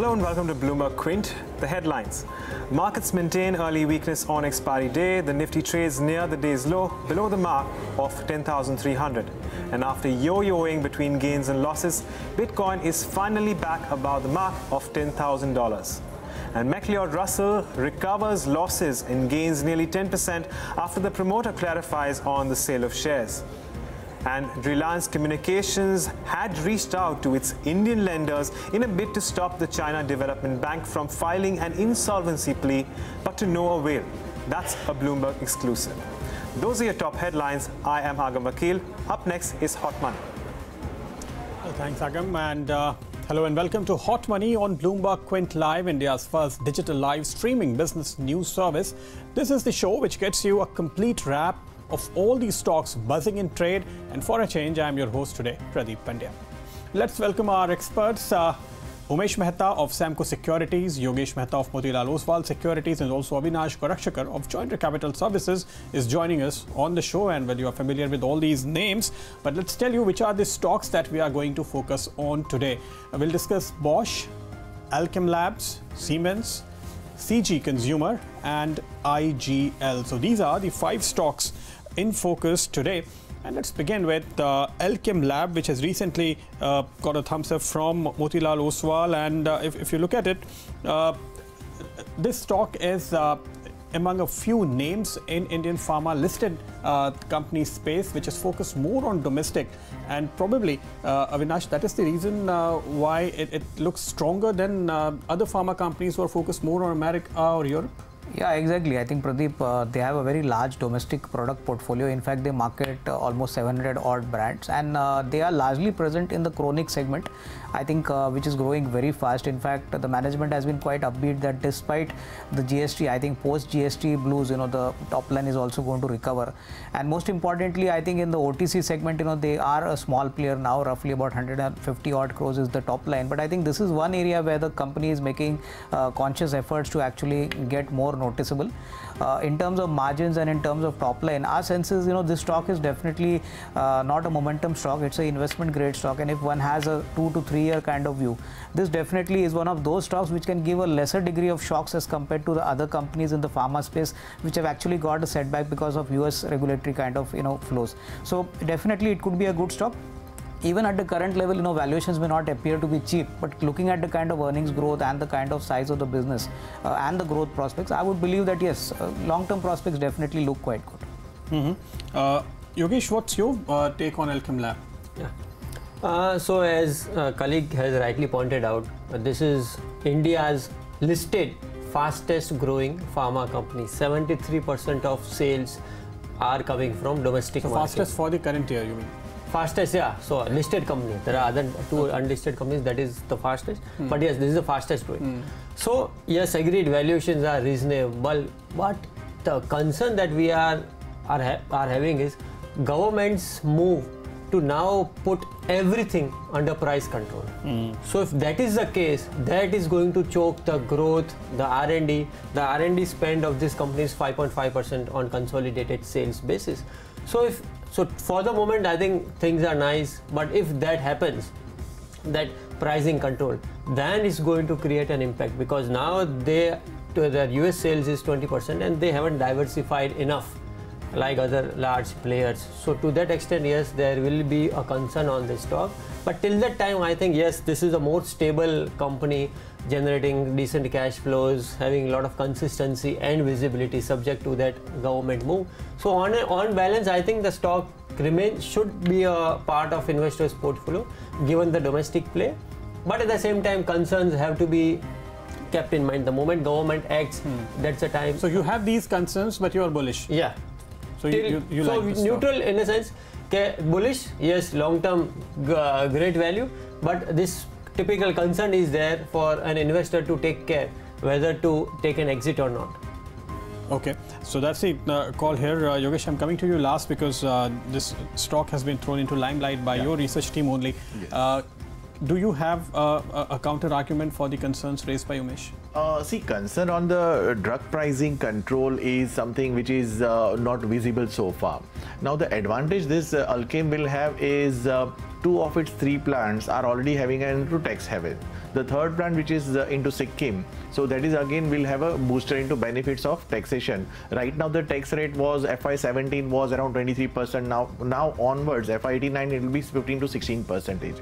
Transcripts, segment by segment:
Hello and welcome to Bloomberg Quint. The headlines. Markets maintain early weakness on expiry day. The Nifty trades near the day's low, below the mark of 10,300. And after yo-yoing between gains and losses, Bitcoin is finally back above the mark of $10,000. And McLeod Russell recovers losses and gains nearly 10% after the promoter clarifies on the sale of shares. And Reliance Communications had reached out to its Indian lenders in a bid to stop the China Development Bank from filing an insolvency plea, but to no avail. That's a Bloomberg exclusive. Those are your top headlines. I am Agam Vakil. Up next is Hot Money. Well, thanks, Agam. And hello and welcome to Hot Money on Bloomberg Quint Live, India's first digital live streaming business news service. This is the show which gets you a complete wrap of all these stocks buzzing in trade. And for a change, I'm your host today, Pradeep Pandya. Let's welcome our experts. Umesh Mehta of Samco Securities, Yogesh Mehta of Motilal Oswal Securities, and also Avinash Gorakshakar of Joindre Capital Services is joining us on the show. And well, you are familiar with all these names, but let's tell you which are the stocks that we are going to focus on today. We'll discuss Bosch, Alkem Labs, Siemens, CG Consumer, and IGL. So these are the 5 stocks in focus today. And let's begin with Alkem Lab, which has recently got a thumbs up from Motilal Oswal. And if you look at it, this stock is among a few names in Indian pharma listed company space, which is focused more on domestic. And probably, Avinash, that is the reason why it looks stronger than other pharma companies who are focused more on America or Europe. Yeah, exactly. I think, Pradeep, they have a very large domestic product portfolio. In fact, they market almost 700 odd brands, and they are largely present in the chronic segment, I think, which is growing very fast. In fact, the management has been quite upbeat that despite the GST, I think post GST blues, the top line is also going to recover. And most importantly, I think in the OTC segment, they are a small player now, roughly about 150 odd crores is the top line. But I think this is one area where the company is making conscious efforts to actually get more noticeable. In terms of margins and in terms of top line, our sense is, this stock is definitely not a momentum stock. It's an investment grade stock. And if one has a 2 to 3 year kind of view, this definitely is one of those stocks which can give a lesser degree of shocks as compared to the other companies in the pharma space, which have actually got a setback because of US regulatory kind of, flows. So definitely it could be a good stock. Even at the current level, valuations may not appear to be cheap, but looking at the kind of earnings growth and the kind of size of the business and the growth prospects, I would believe that yes, long-term prospects definitely look quite good. Yogesh, what's your take on Alkem Lab? Yeah. So as a colleague has rightly pointed out, this is India's listed fastest growing pharma company. 73% of sales are coming from domestic market. Fastest for the current year, you mean? Fastest, yeah. So listed company. There are other 2 unlisted companies. That is the fastest. But yes, this is the fastest growing. So yes, agreed. Valuations are reasonable. But the concern that we are having is government's move to now put everything under price control. So if that is the case, that is going to choke the growth, the R&D. The R&D spend of this company is 5.5% on consolidated sales basis. So for the moment, I think things are nice, but if that happens, that pricing control, then it's going to create an impact, because now their US sales is 20% and they haven't diversified enough like other large players. So to that extent, yes, there will be a concern on this stock. But till that time, I think, yes, this is a more stable company, generating decent cash flows, having a lot of consistency and visibility subject to that government move. So on balance, I think the stock should be a part of investors' portfolio given the domestic play. But at the same time, concerns have to be kept in mind. The moment government acts, that's the time. So you have these concerns, but you are bullish. Yeah. So you so like this neutral stock. in a sense. Bullish, yes, long-term great value, but this typical concern is there for an investor to take care whether to take an exit or not. Okay, so that's the call here. Yogesh, I'm coming to you last because this stock has been thrown into limelight by your research team only. Yes. Do you have a counter argument for the concerns raised by Umesh? See, concern on the drug pricing control is something which is not visible so far. Now, the advantage this Alkem will have is 2 of its 3 plants are already having an into tax haven. The third plant, which is into Sikkim, so that is again will have a booster into benefits of taxation. Right now the tax rate was FY17 was around 23%. Now onwards FY89 it will be 15 to 16%.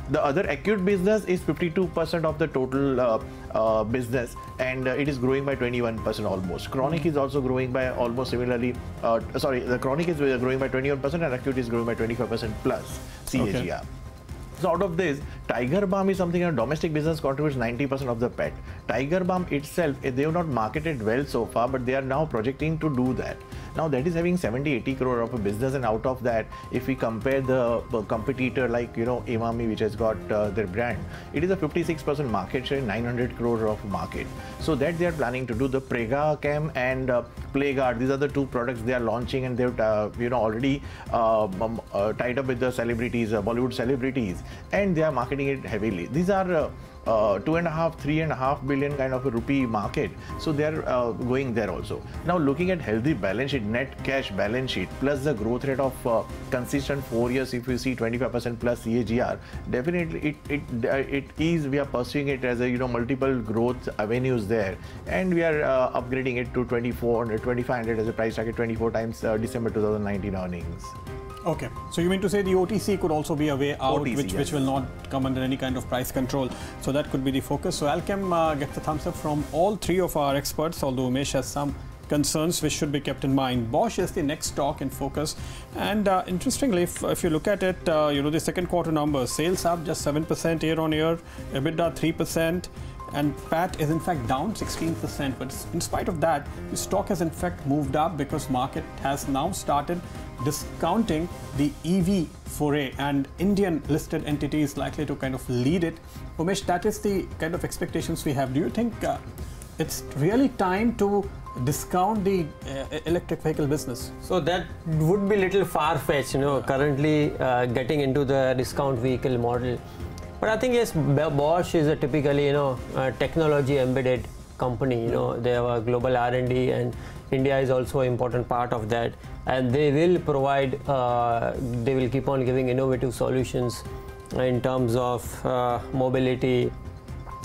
The other acute business is 52% of the total business, and it is growing by 21% almost. Chronic is also growing by almost similarly. The chronic is growing by 21% and acute is growing by 25% plus CAGR. Okay. So out of this, Tiger Balm is something a domestic business contributes 90% of the PET. Tiger Balm itself, they have not marketed well so far, but they are now projecting to do that. Now that is having 70-80 crore of a business, and out of that, if we compare the competitor like Imami, which has got their brand, it is a 56% market share, 900 crore of market. So that they are planning to do. The Prega Chem and Playguard, these are the two products they are launching, and they've already tied up with the celebrities, Bollywood celebrities, and they are marketing it heavily. These are 2.5–3.5 billion kind of a rupee market, so they are going there also. Now looking at healthy balance sheet, net cash balance sheet, plus the growth rate of consistent 4 years, if you see 25% plus CAGR, definitely it is, we are pursuing it as a multiple growth avenues there, and we are upgrading it to 2,500 as a price target, 24 times December 2019 earnings. Okay, so you mean to say the OTC could also be a way out, OTC, which will not come under any kind of price control. So that could be the focus. So Alkem gets a thumbs up from all three of our experts, although Umesh has some concerns which should be kept in mind. Bosch is the next stock in focus, and interestingly, if you look at it, the second quarter numbers, sales up just 7% year on year, EBITDA 3%. And PAT is in fact down 16%, but in spite of that, the stock has in fact moved up because market has now started discounting the EV foray, and Indian listed entity is likely to kind of lead it. Umesh, that is the kind of expectations we have. Do you think it's really time to discount the electric vehicle business? So that would be a little far-fetched, currently getting into the discount vehicle model. But I think yes, Bosch is a typically technology embedded company. They have a global R&D, and India is also an important part of that. And they will provide, they will keep on giving innovative solutions in terms of mobility,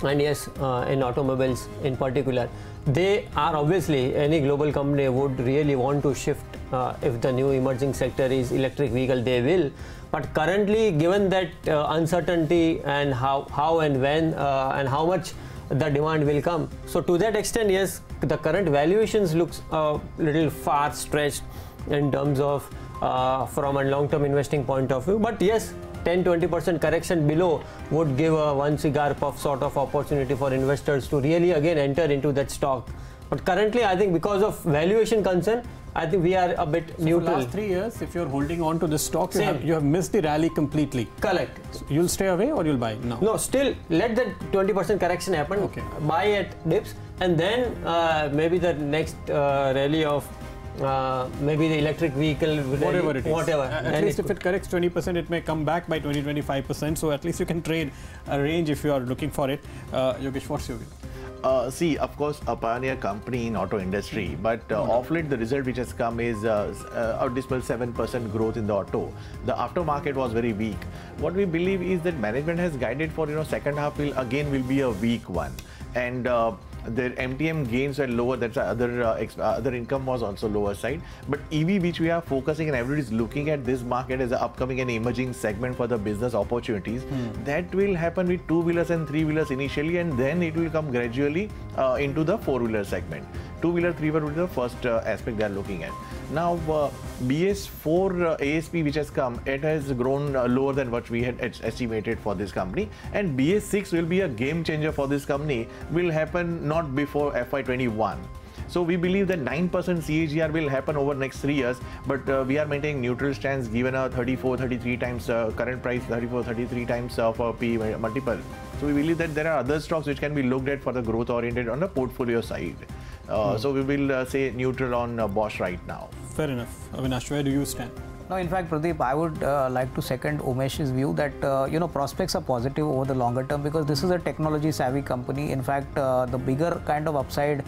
and yes, in automobiles in particular. They are obviously, any global company would really want to shift. If the new emerging sector is electric vehicle, they will. But currently, given that uncertainty and how and when and how much the demand will come, so to that extent, yes, the current valuations looks a little far stretched in terms of from a long-term investing point of view. But yes, 10–20% correction below would give a one cigar puff sort of opportunity for investors to really again enter into that stock. But currently, I think because of valuation concern, I think we are a bit neutral. For the last 3 years, if you're holding on to this stock, you have missed the rally completely. Correct. So you'll stay away or you'll buy now? No, still let the 20% correction happen. Okay. Buy at dips, and then maybe the next rally of maybe the electric vehicle, whatever it is. Whatever. At least if it corrects 20%, it may come back by 20–25%. So at least you can trade a range if you are looking for it. Yogesh, what's your view? See, of course, a pioneer company in auto industry, but off late the result which has come is dismal 7% growth in the auto. The aftermarket was very weak. What we believe is that management has guided for second half will be a weak one, and their MTM gains were lower. That's other income was also lower side. But EV, which we are focusing, and everybody is looking at this market as an upcoming and emerging segment for the business opportunities. That will happen with 2-wheelers and 3-wheelers initially, and then it will come gradually into the 4-wheeler segment. 2-wheeler, 3-wheeler will be the first aspect they are looking at. Now, BS4 ASP which has come, it has grown lower than what we had estimated for this company, and BS6 will be a game changer for this company, will happen not before FY21. So we believe that 9% CAGR will happen over the next 3 years, but we are maintaining neutral stance given a 34–33 times current price, 34–33 times for P multiple. So we believe that there are other stocks which can be looked at for the growth oriented on the portfolio side. So we will say neutral on Bosch right now. Fair enough. Avinash, where do you stand? No, in fact, Pradeep, I would like to second Umesh's view that prospects are positive over the longer term, because this is a technology-savvy company. In fact, the bigger kind of upside,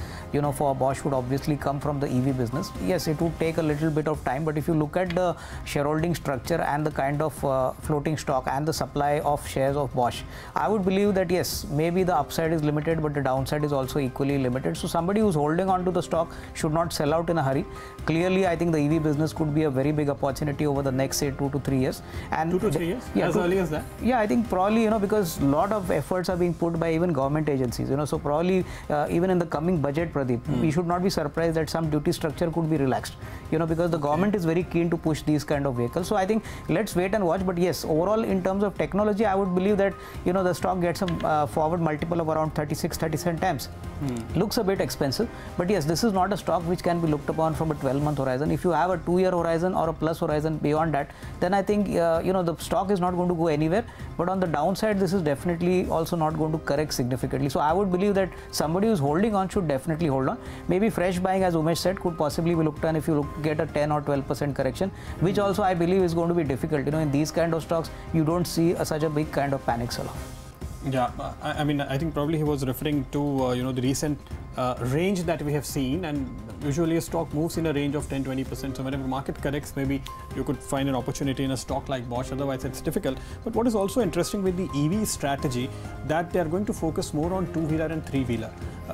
for Bosch would obviously come from the EV business. Yes, it would take a little bit of time, but if you look at the shareholding structure and the kind of floating stock and the supply of shares of Bosch, I would believe that yes, maybe the upside is limited, but the downside is also equally limited. So somebody who's holding on to the stock should not sell out in a hurry. Clearly, I think the EV business could be a very big opportunity over the next, say, 2 to 3 years. And 2 to 3 years? Yeah, as early as that? Yeah, I think probably, because a lot of efforts are being put by even government agencies, so probably even in the coming budget, Pradeep, we should not be surprised that some duty structure could be relaxed, because the government is very keen to push these kind of vehicles. So I think let's wait and watch. But yes, overall, in terms of technology, I would believe that, the stock gets a forward multiple of around 36-37 times. Looks a bit expensive, but yes, this is not a stock which can be looked upon from a 12-month horizon. If you have a 2-year horizon or a plus horizon beyond that, then I think the stock is not going to go anywhere. But on the downside, this is definitely also not going to correct significantly. So I would believe that somebody who's holding on should definitely hold on. Maybe fresh buying, as Umesh said, could possibly be looked on if you get a 10 or 12% correction, which also I believe is going to be difficult. In these kind of stocks, you don't see such a big kind of panic sell-off. Yeah, I mean, I think probably he was referring to the recent range that we have seen, and usually a stock moves in a range of 10-20%. So whenever market corrects, maybe you could find an opportunity in a stock like Bosch. Otherwise, it's difficult. But what is also interesting with the EV strategy, that they are going to focus more on two-wheeler and three-wheeler,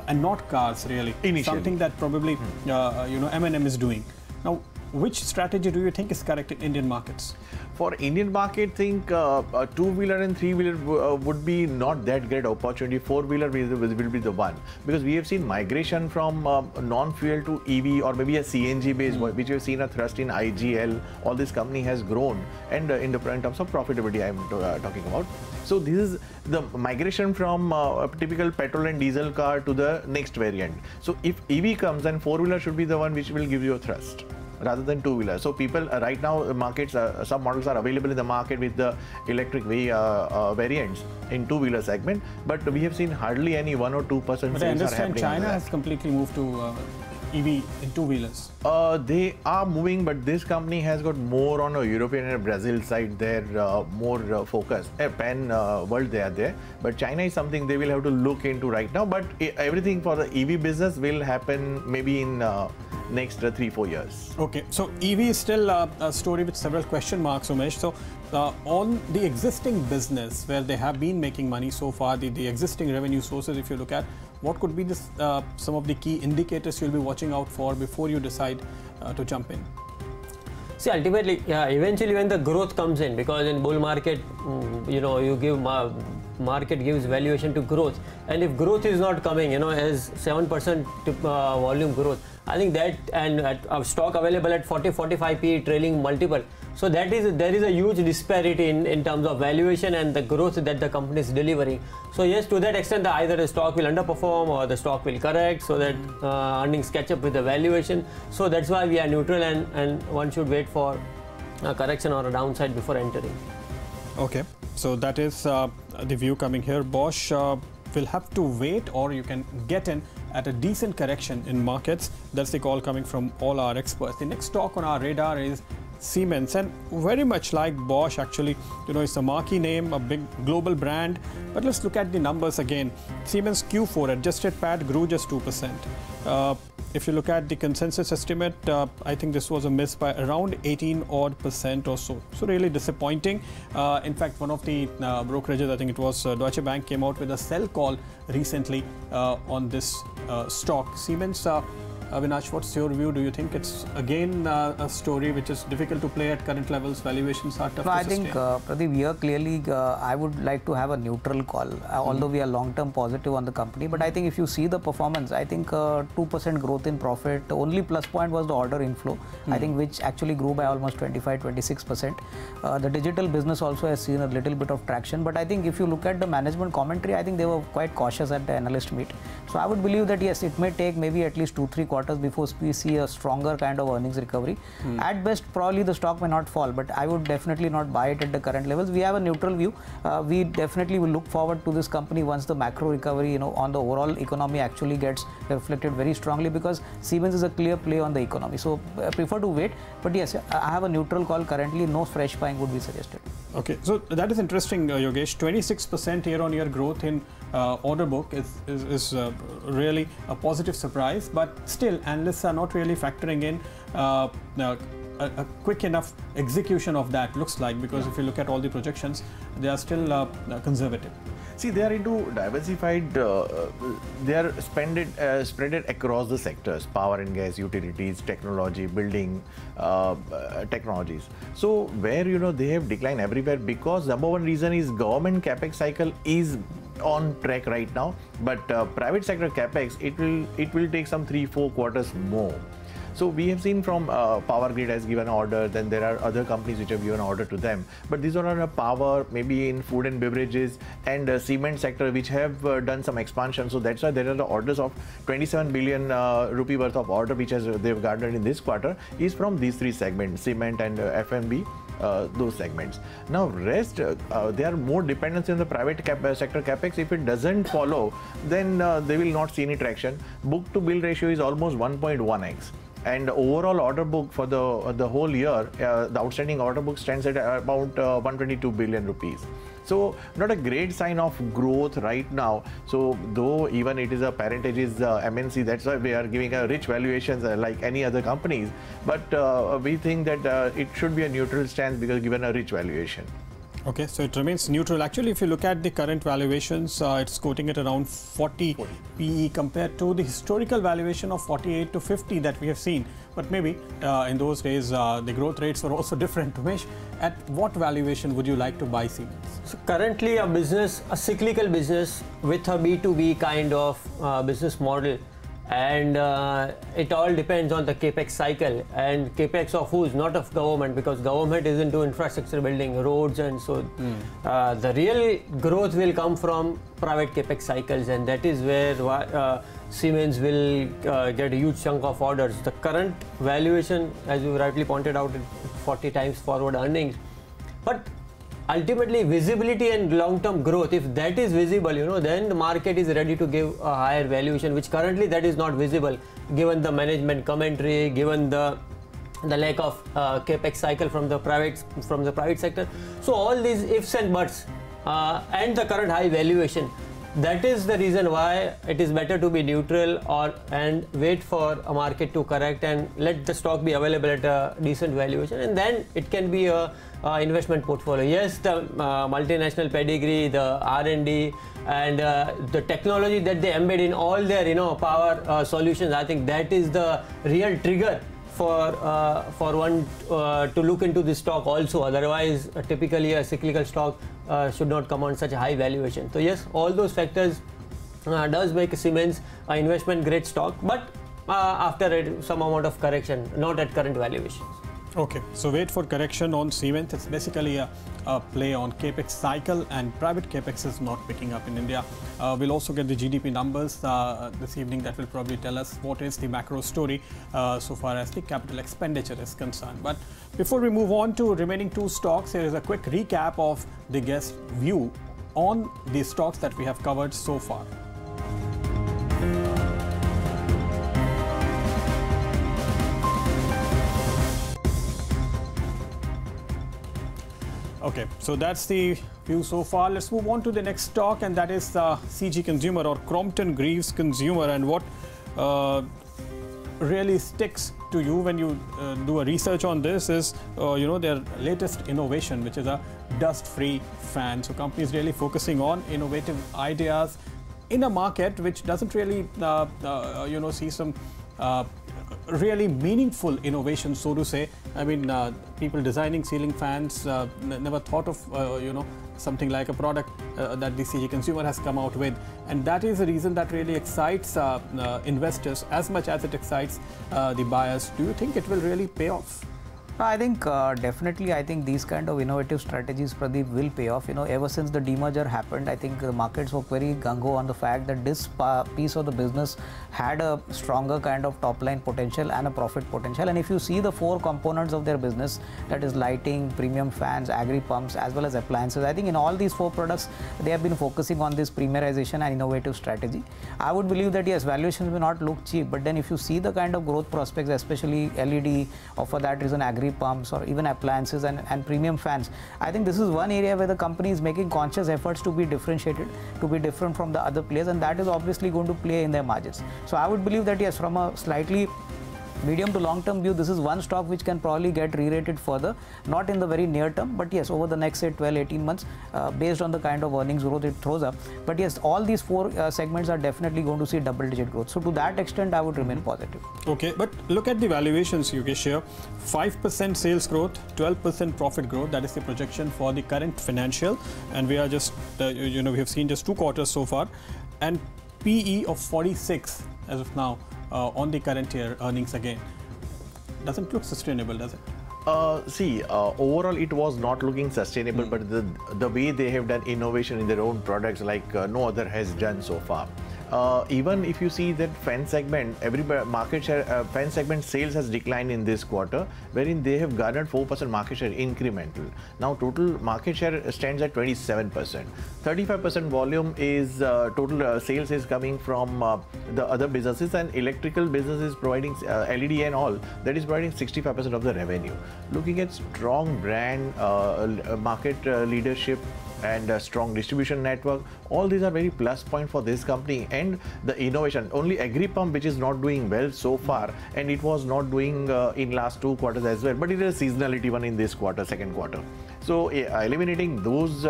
and not cars really. Initially. Something that probably M&M is doing. Now, which strategy do you think is correct in Indian markets? For Indian market, think two-wheeler and three-wheeler would be not that great opportunity. Four-wheeler will be the one, because we have seen migration from non-fuel to EV or maybe a CNG based, which we have seen a thrust in IGL. All this company has grown, and in terms of profitability, I am talking about. So this is the migration from a typical petrol and diesel car to the next variant. So if EV comes, then four-wheeler should be the one which will give you a thrust, rather than two-wheeler. So people right now, markets, some models are available in the market with the electric variants in two-wheeler segment, but we have seen hardly any 1 or 2% sales are happening. But I understand China has completely moved to EV in two-wheelers. They are moving, but this company has got more on a European and Brazil side. They're more focused. Pan world they are there, but China is something they will have to look into right now. But everything for the EV business will happen maybe in next 3-4 years. Okay, so EV is still a story with several question marks, Umesh. So on the existing business where they have been making money so far, the existing revenue sources, if you look at, what could be this, some of the key indicators you'll be watching out for before you decide to jump in? See, ultimately, eventually when the growth comes in, because in bull market, you give market gives valuation to growth, and if growth is not coming, as 7% volume growth, I think that, and at stock available at 40-45 P trailing multiple. So there is a huge disparity in terms of valuation and the growth that the company is delivering. So yes, to that extent, either the stock will underperform or the stock will correct, so that earnings catch up with the valuation. So that's why we are neutral, and one should wait for a correction or a downside before entering. Okay, so that is the view coming here. Bosch will have to wait, or you can get in at a decent correction in markets. That's the call coming from all our experts. The next stock on our radar is Siemens, and very much like Bosch, actually, it's a marquee name, a big global brand. But let's look at the numbers again. Siemens Q4 adjusted PAT grew just 2%. If you look at the consensus estimate, I think this was a miss by around 18% or so. So really disappointing. In fact, one of the brokerages, I think it was Deutsche Bank, came out with a sell call recently on this stock. Siemens, Avinash, what's your view? Do you think it's again a story which is difficult to play at current levels? Valuations are tough to sustain? I think, Pradeep, here clearly I would like to have a neutral call, although we are long-term positive on the company. But I think if you see the performance, I think 2% growth in profit. The only plus point was the order inflow, I think, which actually grew by almost 25-26%. The digital business also has seen a little bit of traction. But I think if you look at the management commentary, I think they were quite cautious at the analyst meet. So I would believe that yes, it may take maybe at least 2-3 quarters quarters before we see a stronger kind of earnings recovery. At best, probably the stock may not fall, but I would definitely not buy it at the current levels. We have a neutral view. We definitely will look forward to this company once the macro recovery, on the overall economy actually gets reflected very strongly, because Siemens is a clear play on the economy. So I prefer to wait. But yes, I have a neutral call currently. No fresh buying would be suggested. Okay, so that is interesting, Yogesh. 26% year-on-year growth in order book is really a positive surprise, but still analysts are not really factoring in a quick enough execution of that, looks like, because if you look at all the projections, they are still conservative. See, they are into diversified, they are spread it across the sectors, power and gas, utilities, technology, building technologies. So where, they have declined everywhere, because number one reason is government capex cycle is on track right now, but private sector capex, it will take some 3-4 quarters more. So we have seen from Power Grid has given order, then there are other companies which have given order to them. But these are on a power, maybe in food and beverages and cement sector, which have done some expansion. So that's why there are the orders of 27 billion rupee worth of order which they've garnered in this quarter is from these three segments, cement and F&B. Those segments. Now rest, they are more dependent on the private sector capex. If it doesn't follow, then they will not see any traction. Book to bill ratio is almost 1.1x. And overall order book for the whole year, the outstanding order book stands at about 122 billion rupees. So not a great sign of growth right now. So though even it is a parentage is MNC, that's why we are giving a rich valuations like any other companies. But we think that it should be a neutral stance because given a rich valuation. Okay, so it remains neutral. Actually, if you look at the current valuations, it's quoting at around 40 PE compared to the historical valuation of 48 to 50 that we have seen. But maybe in those days, the growth rates were also different. Umesh, at what valuation would you like to buy Siemens? So currently a cyclical business with a B2B kind of business model. And it all depends on the capex cycle and capex of who's, not of government, because government is into infrastructure building, roads, and so the real growth will come from private capex cycles, and that is where Siemens will get a huge chunk of orders. The current valuation, as you rightly pointed out, is 40 times forward earnings, but ultimately visibility and long-term growth, if that is visible, then the market is ready to give a higher valuation, which currently that is not visible given the management commentary, given the lack of capex cycle from the private sector. So all these ifs and buts and the current high valuation, that is the reason why it is better to be neutral and wait for a market to correct and let the stock be available at a decent valuation, and then it can be a investment portfolio. Yes, the multinational pedigree, the R&D and the technology that they embed in all their power solutions, I think that is the real trigger for one to look into this stock also. Otherwise, typically a cyclical stock should not come on such a high valuation. So yes, all those factors does make Siemens an investment grade stock, but after some amount of correction, not at current valuations. Okay, so wait for correction on Siemens. It's basically a play on capex cycle, and private capex is not picking up in India. We'll also get the GDP numbers this evening that will probably tell us what is the macro story so far as the capital expenditure is concerned. But before we move on to remaining two stocks, here is a quick recap of the guest view on the stocks that we have covered so far. Okay, so that's the view so far. Let's move on to the next stock, and that is CG Consumer, or Crompton Greaves Consumer. And what really sticks to you when you do a research on this is their latest innovation, which is a dust-free fan. So companies really focusing on innovative ideas in a market which doesn't really see some really meaningful innovation, so to say. I mean, people designing ceiling fans never thought of something like a product that the CG Consumer has come out with, and that is the reason that really excites investors as much as it excites the buyers. Do you think it will really pay off? I think definitely, I think these kind of innovative strategies, Pradeep, will pay off. Ever since the demerger happened, I think the markets were very gung-ho on the fact that this piece of the business had a stronger kind of top-line potential and a profit potential. And if you see the 4 components of their business, that is lighting, premium fans, agri pumps, as well as appliances, I think in all these 4 products, they have been focusing on this premiumization and innovative strategy. I would believe that yes, valuations may not look cheap, but then if you see the kind of growth prospects, especially LED, or for that reason agri pumps or even appliances and premium fans, I think this is one area where the company is making conscious efforts to be differentiated, to be different from the other players, and that is obviously going to play in their margins. So I would believe that yes, from a slightly medium to long term view, this is one stock which can probably get re-rated further, not in the very near term, but yes, over the next say 12-18 months, based on the kind of earnings growth it throws up. But yes, all these 4 segments are definitely going to see double-digit growth. So to that extent, I would remain positive. Okay, but look at the valuations, Yogesh here. 5% sales growth, 12% profit growth. That is the projection for the current financial, and we are just we have seen just 2 quarters so far, and PE of 46 as of now. On the current year earnings again. Doesn't look sustainable, does it? Overall it was not looking sustainable, but the way they have done innovation in their own products like no other has done so far. Even if you see that fan segment, every market share, fan segment sales has declined in this quarter, wherein they have garnered 4% market share incremental. Now total market share stands at 27%. 35% volume is total sales is coming from the other businesses, and electrical business is providing LED and all, that is providing 65% of the revenue. Looking at strong brand, market leadership, and a strong distribution network, all these are very plus point for this company. And the innovation, only agri pump which is not doing well so far, and it was not doing in last 2 quarters as well, but it is a seasonality one in this quarter, second quarter. So eliminating those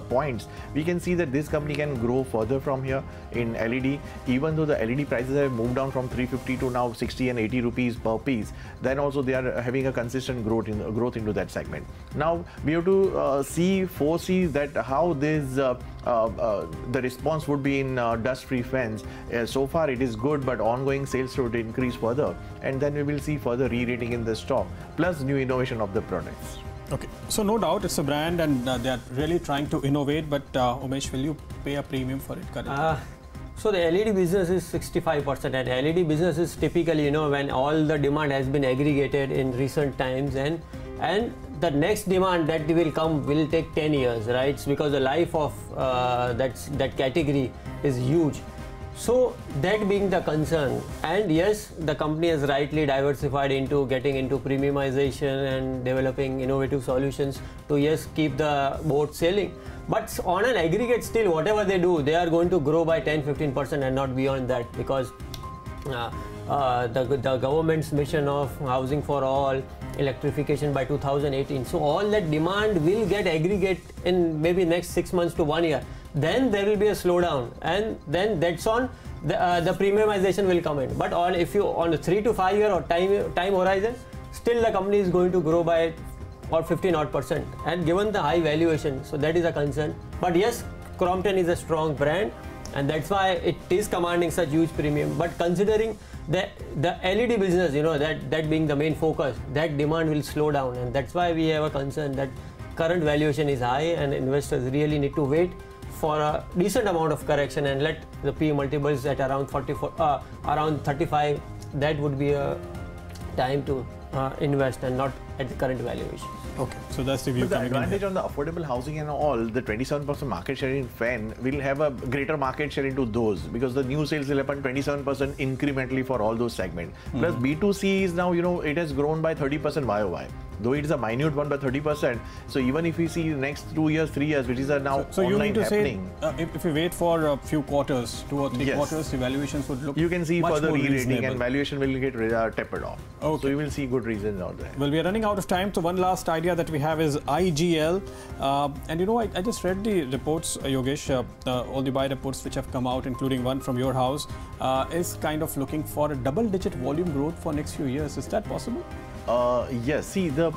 points, we can see that this company can grow further from here in LED. Even though the LED prices have moved down from 350 to now 60 and 80 rupees per piece, then also they are having a consistent growth into that segment. Now we have to foresee that how this the response would be in dust-free fans. So far it is good, but ongoing sales should increase further, and then we will see further re-rating in the stock, plus new innovation of the products. Okay, so no doubt it's a brand, and they are really trying to innovate, but Umesh, will you pay a premium for it currently? So the LED business is 65%, and LED business is typically, when all the demand has been aggregated in recent times, and the next demand that will come will take 10 years, right? It's because the life of that category is huge. So that being the concern, and yes, the company has rightly diversified into getting into premiumization and developing innovative solutions to keep the boat sailing. But on an aggregate, still whatever they do, they are going to grow by 10-15% and not beyond that, because the government's mission of housing for all, electrification by 2018. So all that demand will get aggregate in maybe next 6 months to 1 year. Then there will be a slowdown, and then that's on the premiumization will come in. But if you on a 3 to 5 year or time horizon, still the company is going to grow by or 15% odd, and given the high valuation, so that is a concern. But yes, Crompton is a strong brand, and that's why it is commanding such huge premium. But considering the LED business, that being the main focus, that demand will slow down, and that's why we have a concern that current valuation is high, and investors really need to wait for a decent amount of correction and let the P multiples at around 35. That would be a time to invest, and not at the current valuation. Okay, so that's the view. But the advantage on the affordable housing and all, the 27% market share in fan will have a greater market share into those, because the new sales will happen 27% incrementally for all those segments. Plus B2C is now, it has grown by 30% YOY. Though it is a minute one by 30%. So even if we see next 2 years, 3 years, which is now so you mean to happening, say if we wait for a few quarters, 2 or 3 quarters, the valuations would look. You can see much further re-rating, reasonable, and valuation will get tapered off. Okay. So you will see good reasons out there. Well, we are running out of time. So one last idea that we have is IGL, and I just read the reports, Yogesh, all the buy reports which have come out, including one from your house, is kind of looking for a double-digit volume growth for next few years. Is that possible? Yes, see the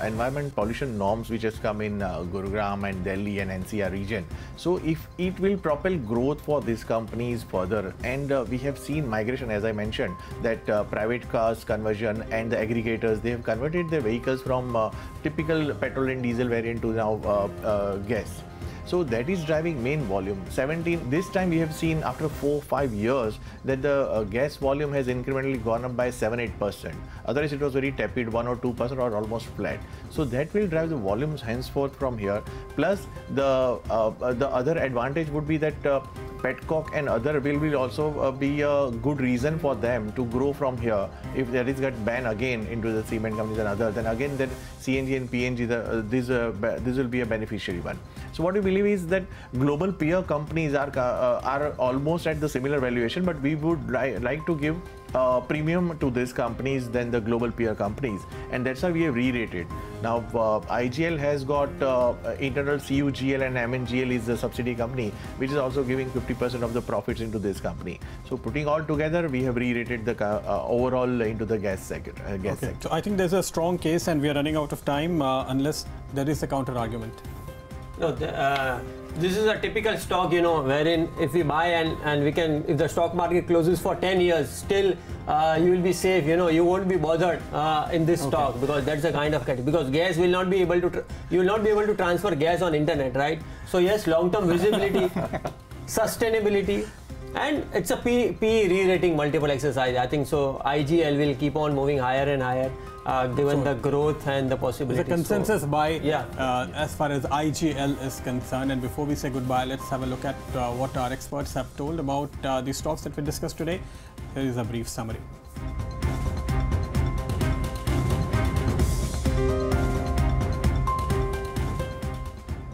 environment pollution norms which has come in Gurugram and Delhi and NCR region. So if it will propel growth for these companies further, and we have seen migration, as I mentioned, that private cars conversion and the aggregators, they have converted their vehicles from typical petrol and diesel variant to now gas. So that is driving main volume. 17, this time we have seen after 4-5 years that the gas volume has incrementally gone up by 7-8%. Otherwise it was very tepid, 1 or 2% or almost flat. So that will drive the volumes henceforth from here. Plus the other advantage would be that petcoke and other will also be a good reason for them to grow from here. If there is got ban again into the cement companies and other, then again that CNG and PNG, this will be a beneficiary one. So what we believe is that global peer companies are almost at the similar valuation, but we would like to give premium to these companies than the global peer companies, and that's why we have re-rated. Now IGL has got internal CUGL and MNGL is the subsidy company, which is also giving 50% of the profits into this company. So putting all together, we have re-rated the overall into the gas sector. So I think there's a strong case, and we are running out of time unless there is a counter argument. No, this is a typical stock, wherein if we buy and we can, if the stock market closes for 10 years, still you will be safe, you won't be bothered in this stock, because that's the kind of category. Because gas will not be able to, you will not be able to transfer gas on internet, right? So yes, long-term visibility, sustainability, and it's a P re-rating multiple exercise. I think so. IGL will keep on moving higher and higher. Given the growth and the possibilities. The consensus buy as far as IGL is concerned. And before we say goodbye, let's have a look at what our experts have told about the stocks that we discussed today. Here is a brief summary.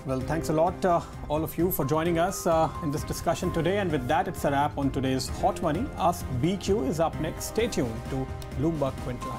Well, thanks a lot, all of you, for joining us in this discussion today. And with that, it's a wrap on today's Hot Money. Ask BQ is up next. Stay tuned to Bloomberg Quint Live.